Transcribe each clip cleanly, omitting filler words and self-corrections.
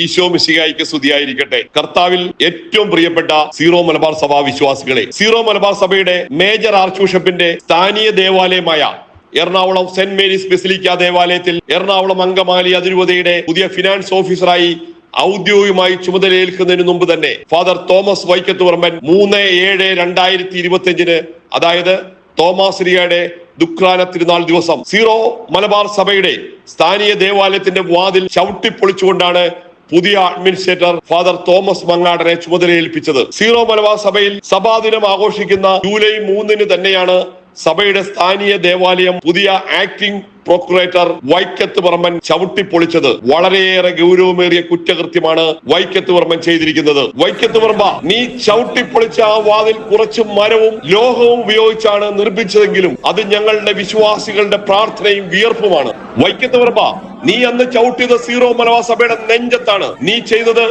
ഈശോ മിശിഹായിക്ക് സ്തുതിയായിരിക്കട്ടെ. കർത്താവിൽ ഏറ്റവും പ്രിയപ്പെട്ട സീറോ മലബാർ സഭാ വിശ്വാസികളെ, സീറോ മലബാർ സഭയുടെ മേജർ ആർച്ച് ബിഷപ്പിന്റെ സ്ഥാനീയ ദേവാലയമായ എറണാകുളം സെന്റ് മേരീസ് ബസിലിക്ക ദേവാലയത്തിൽ എറണാകുളം അങ്കമാലി അതിരൂപതയുടെ പുതിയ ഫിനാൻസ് ഓഫീസറായി ഔദ്യോഗികമായി ചുമതലയേൽക്കുന്നതിന് മുമ്പ് തന്നെ ഫാദർ തോമസ് വൈക്കത്തുവർമ്മൻ 3/7/2025 അതായത് തോമാശ്രീയുടെ ദുഃഖാന തിരുനാൾ ദിവസം സീറോ മലബാർ സഭയുടെ സ്ഥാനീയ ദേവാലയത്തിന്റെ വാതിൽ ചവിട്ടിപ്പൊളിച്ചുകൊണ്ടാണ് പുതിയ അഡ്മിനിസ്ട്രേറ്റർ ഫാദർ തോമസ് മങ്ങാടനെ ചുമതലയേൽപ്പിച്ചത്. സീറോ മലബാർ സഭയിൽ സഭാദിനം ആഘോഷിക്കുന്ന ജൂലൈ 3 തന്നെയാണ് സഭയുടെ സ്ഥാനീയ ദേവാലയം പുതിയ ആക്ടിംഗ് പ്രൊക്കുറേറ്റർ വൈക്കത്തുവർമ്മൻ ചവിട്ടിപ്പൊളിച്ചത്. വളരെയേറെ ഗൗരവമേറിയ കുറ്റകൃത്യമാണ് വൈക്കത്തുവർമ്മൻ ചെയ്തിരിക്കുന്നത്. വൈക്കത്തുവർമ്മ, നീ ചവിട്ടിപ്പൊളിച്ച ആ വാതിൽ കുറച്ച് മരവും ലോഹവും ഉപയോഗിച്ചാണ് നിർമ്മിച്ചതെങ്കിലും അത് ഞങ്ങളുടെ വിശ്വാസികളുടെ പ്രാർത്ഥനയും വിയർപ്പുമാണ്. വൈക്കത്തുവർമ്മ, നീ അന്ന് ചവിട്ടിയത് സീറോ മലബാർ സഭയുടെ നെഞ്ചത്താണ്. നീ ചെയ്തത്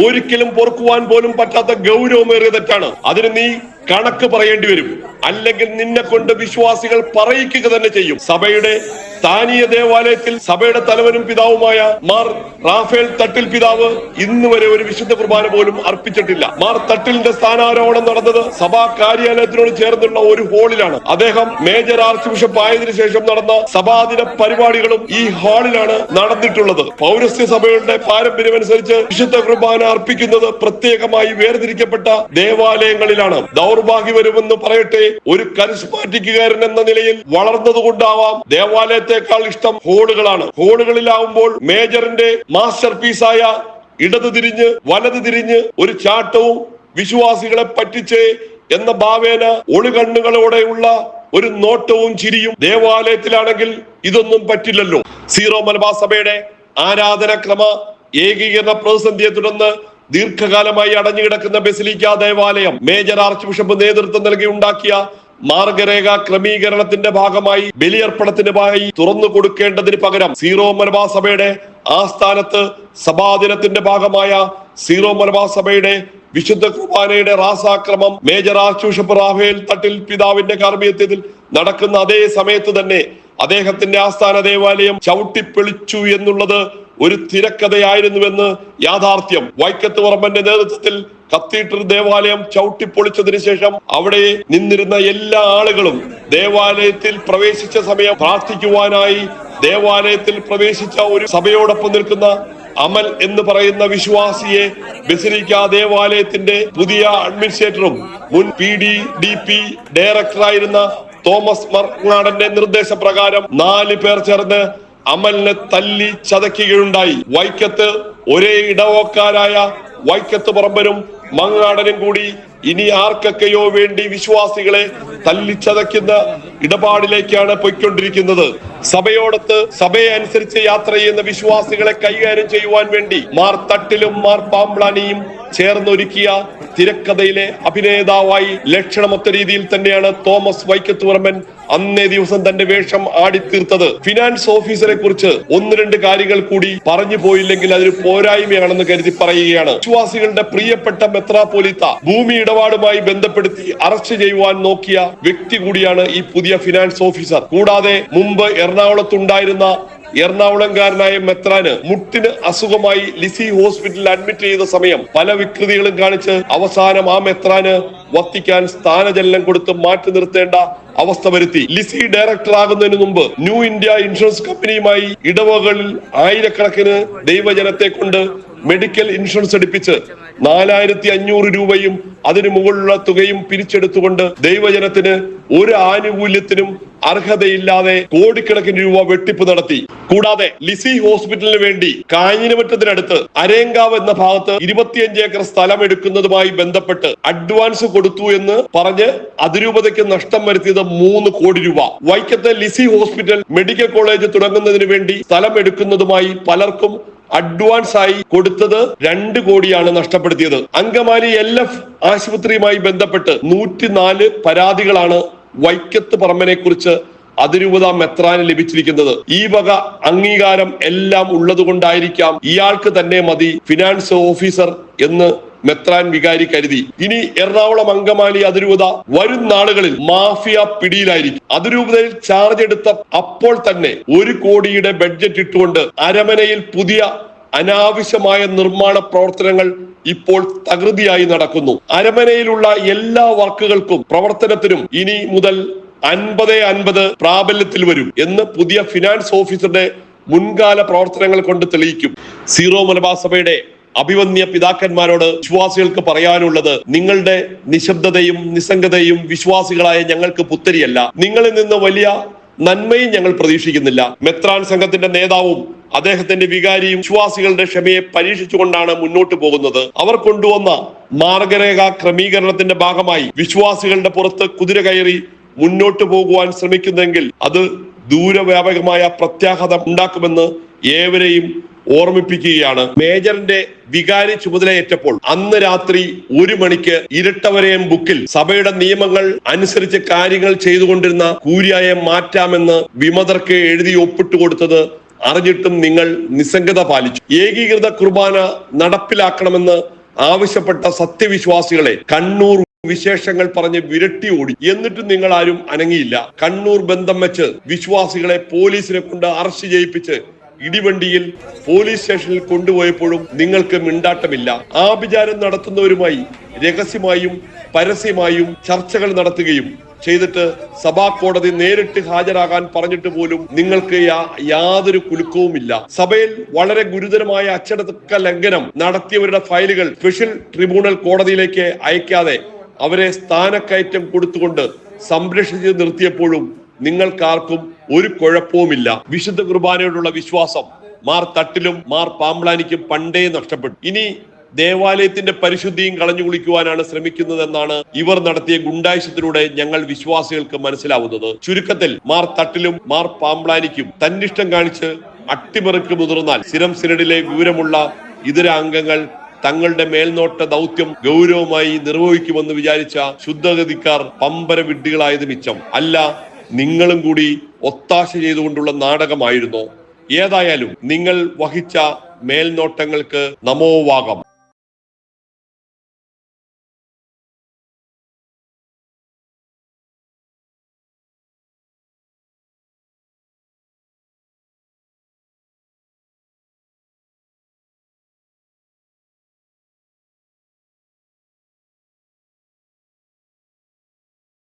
ഒരിക്കലും പൊറുക്കുവാൻ പോലും പറ്റാത്ത ഗൗരവമേറിയ തെറ്റാണ്. അതിന് നീ കണക്ക് പറയേണ്ടി വരും. അല്ലെങ്കിൽ നിന്നെ കൊണ്ട് വിശ്വാസികൾ പറയിക്കുക തന്നെ ചെയ്യും. സഭയുടെ സ്ഥാനീയ ദേവാലയത്തിൽ സഭയുടെ തലവനും പിതാവുമായ മാർ റാഫേൽ തട്ടിൽ പിതാവ് ഇന്ന് വരെ ഒരു വിശുദ്ധ കുർബാന പോലും അർപ്പിച്ചിട്ടില്ല. മാർ തട്ടിലിന്റെ സ്ഥാനാരോഹണം നടന്നത് സഭാ കാര്യാലയത്തിനോട് ചേർന്നുള്ള ഒരു ഹാളിലാണ്. അദ്ദേഹം മേജർ ആർച്ച് ബിഷപ്പ് ആയതിനു ശേഷം നടന്ന സഭാദിന പരിപാടികളും ഈ ഹാളിലാണ് നടന്നിട്ടുള്ളത്. പൗരസ്ത്യ സഭയുടെ പാരമ്പര്യമനുസരിച്ച് വിശുദ്ധ കുർബാന അർപ്പിക്കുന്നത് പ്രത്യേകമായി വേർതിരിക്കപ്പെട്ട ദേവാലയങ്ങളിലാണ്. ദൗർഭാഗ്യവരുമെന്ന് പറയട്ടെ, ഒരു കരിസ്മാറ്റിക്കുകാരൻ എന്ന നിലയിൽ വളർന്നതുകൊണ്ടാവാം ദേവാലയത്തെക്കാൾ ഇഷ്ടം ഹോളുകളാണ്. ഹോളുകളിലാവുമ്പോൾ മേജറിന്റെ മാസ്റ്റർ പീസായ ഇടത് തിരിഞ്ഞ് വലത് തിരിഞ്ഞ് ഒരു ചാട്ടവും വിശ്വാസികളെ പറ്റിച്ച് എന്ന ഭാവേന ഒളികണ്ണുകളോടെയുള്ള ഒരു നോട്ടവും ചിരിയും. ദേവാലയത്തിലാണെങ്കിൽ ഇതൊന്നും പറ്റില്ലല്ലോ. സീറോ മലബാർ സഭയുടെ ആരാധനക്രമ ഏകീകരണ പ്രതിസന്ധിയെ തുടർന്ന് ദീർഘകാലമായി അടഞ്ഞുകിടക്കുന്ന ബസിലിക്ക ദേവാലയം മേജർ ആർച്ച് ബിഷപ്പ് നേതൃത്വം നൽകി ഉണ്ടാക്കിയ മാർഗരേഖ ക്രമീകരണത്തിന്റെ ഭാഗമായി ബലിയർപ്പണത്തിനുമായി തുറന്നു കൊടുക്കേണ്ടതിന് പകരം സീറോ മലബാർ സഭയുടെ ആസ്ഥാനത്ത് സഭാദിനത്തിന്റെ ഭാഗമായ സീറോ മലബാർ സഭയുടെ വിശുദ്ധ കുർബാനയുടെ റാസാക്രമം major arch bishop Raphael Thattil പിതാവിന്റെ കാർമ്മികത്വത്തിൽ നടക്കുന്ന അതേ സമയത്ത് തന്നെ അദ്ദേഹത്തിന്റെ ആസ്ഥാന ദേവാലയം ചവിട്ടിപ്പൊളിച്ചു എന്നുള്ളത് ഒരു തിരക്കഥയായിരുന്നുവെന്ന് യാഥാർത്ഥ്യം. വൈക്കത്തുവർമ്മന്റെ നേതൃത്വത്തിൽ കത്തീഡ്രൽ ദേവാലയം ചവിട്ടിപ്പൊളിച്ചതിനു ശേഷം അവിടെ നിന്നിരുന്ന എല്ലാ ആളുകളും ദേവാലയത്തിൽ പ്രവേശിച്ച സമയം പ്രാർത്ഥിക്കുവാനായി ദേവാലയത്തിൽ പ്രവേശിച്ച ഒരു സഭയോടൊപ്പം നിൽക്കുന്ന അമൽ എന്ന് പറയുന്ന വിശ്വാസിയെ ബസിലിക്ക ദേവാലയത്തിന്റെ പുതിയ അഡ്മിനിസ്ട്രേറ്ററും മുൻ PDDP ഡയറക്ടറായിരുന്ന തോമസ് മങ്ങാടന്റെ നിർദ്ദേശപ്രകാരം 4 പേർ ചേർന്ന് അമലിനെ തല്ലി ചതയ്ക്കുകയുണ്ടായി. വൈക്കത്ത് ഒരേ ഇടവക്കാരായ വൈക്കത്തുപറമ്പനും മങ്ങാടനും കൂടി ഇനി ആർക്കൊക്കെയോ വേണ്ടി വിശ്വാസികളെ തല്ലിച്ചതയ്ക്കുന്ന ഇടപാടിലേക്കാണ് പോയിക്കൊണ്ടിരിക്കുന്നത്. സഭയോടൊത്ത് സഭയെ അനുസരിച്ച് യാത്ര ചെയ്യുന്ന വിശ്വാസികളെ കൈകാര്യം ചെയ്യുവാൻ വേണ്ടി മാർ തട്ടിലും മാർ പാമ്പ്ലാനിയും ചേർന്നൊരുക്കിയ തിരക്കഥയിലെ അഭിനേതാവായി ലക്ഷണമൊത്ത രീതിയിൽ തന്നെയാണ് തോമസ് വൈക്കത്തുവർമ്മൻ അന്നേ ദിവസം തന്റെ വേഷം ആടിത്തീർത്തത്. ഫിനാൻസ് ഓഫീസറെ കുറിച്ച് 1-2 കാര്യങ്ങൾ കൂടി പറഞ്ഞു പോയില്ലെങ്കിൽ അതൊരു പോരായ്മയാണെന്ന് കരുതി പറയുകയാണ്. വിശ്വാസികളുടെ പ്രിയപ്പെട്ട മെത്രാപ്പോലീത്ത ഭൂമി ഇടപാടുമായി ബന്ധപ്പെടുത്തി അറസ്റ്റ് ചെയ്യുവാൻ നോക്കിയ വ്യക്തി കൂടിയാണ് ഈ പുതിയ ഫിനാൻസ് ഓഫീസർ. കൂടാതെ മുമ്പ് എറണാകുളത്തുണ്ടായിരുന്ന എറണാകുളംകാരനായ മെത്രാന് മുട്ടിന് അസുഖമായി ലിസി ഹോസ്പിറ്റലിൽ അഡ്മിറ്റ് ചെയ്ത സമയം പല വികൃതികളും കാണിച്ച് അവസാനം ആ മെത്രാന് വത്തിക്കാൻ സ്ഥാനചലനം കൊടുത്ത് മാറ്റി നിർത്തേണ്ട അവസ്ഥ വരുത്തി. ലിസി ഡയറക്ടർ ആകുന്നതിന് മുമ്പ് ന്യൂ ഇന്ത്യ ഇൻഷുറൻസ് കമ്പനിയുമായി ഇടവകളിൽ ആയിരക്കണക്കിന് ദൈവജനത്തെ കൊണ്ട് മെഡിക്കൽ ഇൻഷുറൻസ് എടുപ്പിച്ച് 4500 രൂപയും അതിനു മുകളിലുള്ള തുകയും പിരിച്ചെടുത്തുകൊണ്ട് ദൈവജനത്തിന് ഒരു ആനുകൂല്യത്തിനും അർഹതയില്ലാതെ കോടിക്കണക്കിന് രൂപ വെട്ടിപ്പ് നടത്തി. കൂടാതെ ലിസി ഹോസ്പിറ്റലിന് വേണ്ടി കാഞ്ഞിരമറ്റത്തിനടുത്ത് അരേങ്കാവ് എന്ന ഭാഗത്ത് 25 ഏക്കർ സ്ഥലം എടുക്കുന്നതുമായി ബന്ധപ്പെട്ട് അഡ്വാൻസ് കൊടുത്തു എന്ന് പറഞ്ഞ് അതിരൂപതയ്ക്ക് നഷ്ടം വരുത്തിയത് 3 കോടി രൂപ. വൈക്കത്തെ ലിസി ഹോസ്പിറ്റൽ മെഡിക്കൽ കോളേജ് തുടങ്ങുന്നതിന് വേണ്ടി സ്ഥലം എടുക്കുന്നതുമായി പലർക്കും അഡ്വാൻസ് ആയി കൊടുത്തത് 2 കോടിയാണ് നഷ്ടപ്പെടുത്തിയത്. അങ്കമാലി LF ആശുപത്രിയുമായി ബന്ധപ്പെട്ട് 104 പരാതികളാണ് വൈക്കത്ത് പറമ്പനെ കുറിച്ച് അതിരൂപത മെത്രാന് ലഭിച്ചിരിക്കുന്നത്. ഈ വക അംഗീകാരം എല്ലാം ഉള്ളത് കൊണ്ടായിരിക്കാം ഇയാൾക്ക് തന്നെ മതി ഫിനാൻസ് ഓഫീസർ എന്ന് മെത്രാൻ വികാരി കരുതി. ഇനി എറണാകുളം അങ്കമാലി അതിരൂപത വരും നാളുകളിൽ മാഫിയ പിടിയിലായിരിക്കും. അതിരൂപതയിൽ ചാർജ് എടുത്ത അപ്പോൾ തന്നെ 1 കോടിയുടെ ബഡ്ജറ്റ് ഇട്ടുകൊണ്ട് അരമനയിൽ പുതിയ അനാവശ്യമായ നിർമ്മാണ പ്രവർത്തനങ്ങൾ ഇപ്പോൾ തകൃതിയായി നടക്കുന്നു. അരമനയിലുള്ള എല്ലാ വർക്കുകൾക്കും പ്രവർത്തനത്തിനും ഇനി മുതൽ 50-50 പ്രാബല്യത്തിൽ വരും എന്ന് പുതിയ ഫിനാൻസ് ഓഫീസറുടെ മുൻകാല പ്രവർത്തനങ്ങൾ കൊണ്ട് തെളിയിക്കും. സീറോ മലബാർ സഭയുടെ അഭിവന്യ പിതാക്കന്മാരോട് വിശ്വാസികൾക്ക് പറയാനുള്ളത്, നിങ്ങളുടെ നിശബ്ദതയും നിസ്സംഗതയും വിശ്വാസികളായ ഞങ്ങൾക്ക് പുത്തരിയല്ല. നിങ്ങളിൽ നിന്ന് വലിയ നന്മയും ഞങ്ങൾ പ്രതീക്ഷിക്കുന്നില്ല. മെത്രാൻ സംഘത്തിന്റെ നേതാവും അദ്ദേഹത്തിന്റെ വികാരിയും വിശ്വാസികളുടെ ക്ഷമയെ പരീക്ഷിച്ചുകൊണ്ടാണ് മുന്നോട്ട് പോകുന്നത്. അവർ കൊണ്ടുവന്ന മാർഗരേഖ ക്രമീകരണത്തിന്റെ ഭാഗമായി വിശ്വാസികളുടെ പുറത്ത് കുതിര കയറി മുന്നോട്ട് പോകുവാൻ ശ്രമിക്കുന്നെങ്കിൽ അത് ദൂരവ്യാപകമായ പ്രത്യാഘാതം ഉണ്ടാക്കുമെന്ന് ഏവരെയും ഓർമ്മിപ്പിക്കുകയാണ്. മേജറിന്റെ വികാരി ചുമതലയേറ്റപ്പോൾ അന്ന് രാത്രി 1 മണിക്ക് ഇരട്ടവരയം ബുക്കിൽ സഭയുടെ നിയമങ്ങൾ അനുസരിച്ച് കാര്യങ്ങൾ ചെയ്തുകൊണ്ടിരുന്ന കൂരിയായെ മാറ്റാമെന്ന് വിമതർക്ക് എഴുതി ഒപ്പിട്ട് കൊടുത്തത് അറിഞ്ഞിട്ടും നിങ്ങൾ നിസ്സംഗത പാലിച്ചു. ഏകീകൃത കുർബാന നടപ്പിലാക്കണമെന്ന് ആവശ്യപ്പെട്ട സത്യവിശ്വാസികളെ കണ്ണൂർ വിശേഷങ്ങൾ പറഞ്ഞ് വിരട്ടി ഓടി. എന്നിട്ടും നിങ്ങൾ ആരും അനങ്ങിയില്ല. കണ്ണൂർ ബന്ധം വെച്ച് വിശ്വാസികളെ പോലീസിനെ കൊണ്ട് അറസ്റ്റ് ചെയ്യിപ്പിച്ച് ഇടിവണ്ടിയിൽ പോലീസ് സ്റ്റേഷനിൽ കൊണ്ടുപോയപ്പോഴും നിങ്ങൾക്ക് മിണ്ടാട്ടമില്ല. ആഭിചാരം നടത്തുന്നവരുമായി രഹസ്യമായും പരസ്യമായും ചർച്ചകൾ നടത്തുകയും ചെയ്തിട്ട് സഭാ കോടതി നേരിട്ട് ഹാജരാകാൻ പറഞ്ഞിട്ട് പോലും നിങ്ങൾക്ക് യാതൊരു കുലുക്കവുമില്ല. സഭയിൽ വളരെ ഗുരുതരമായ അച്ചടക്ക ലംഘനം നടത്തിയവരുടെ ഫയലുകൾ സ്പെഷ്യൽ ട്രിബ്യൂണൽ കോടതിയിലേക്ക് അയക്കാതെ അവരെ സ്ഥാനക്കയറ്റം കൊടുത്തുകൊണ്ട് സംരക്ഷിച്ച് നിർത്തിയപ്പോഴും നിങ്ങൾക്കാർക്കും ഒരു കുഴപ്പവുമില്ല. വിശുദ്ധ കുർബാനയോടുള്ള വിശ്വാസം മാർ തട്ടിലും മാർ പാമ്പ്ലാനിക്കും പണ്ടേ നഷ്ടപ്പെട്ടു. ഇനി ദേവാലയത്തിന്റെ പരിശുദ്ധിയും കളഞ്ഞു കുളിക്കുവാനാണ് ശ്രമിക്കുന്നതെന്നാണ് ഇവർ നടത്തിയ ഗുണ്ടായുസത്തിലൂടെ ഞങ്ങൾ വിശ്വാസികൾക്ക് മനസ്സിലാവുന്നത്. ചുരുക്കത്തിൽ മാർ തട്ടിലും മാർ പാമ്പ്ലാനിക്കും തന്നിഷ്ടം കാണിച്ച് അട്ടിമറിക്ക് മുതിർന്നാൽ സ്ഥിരം സിനഡിലെ വിവരമുള്ള ഇതര അംഗങ്ങൾ തങ്ങളുടെ മേൽനോട്ട ദൗത്യം ഗൗരവമായി നിർവഹിക്കുമെന്ന് വിചാരിച്ച ശുദ്ധഗതിക്കാർ പമ്പര വിഡ്ഢികളായത് മിച്ചം. അല്ല, നിങ്ങളും കൂടി ഒത്താശ ചെയ്തുകൊണ്ടുള്ള നാടകമായിരുന്നു. ഏതായാലും നിങ്ങൾ വഹിച്ച മേൽനോട്ടങ്ങൾക്ക് നമോവാകം.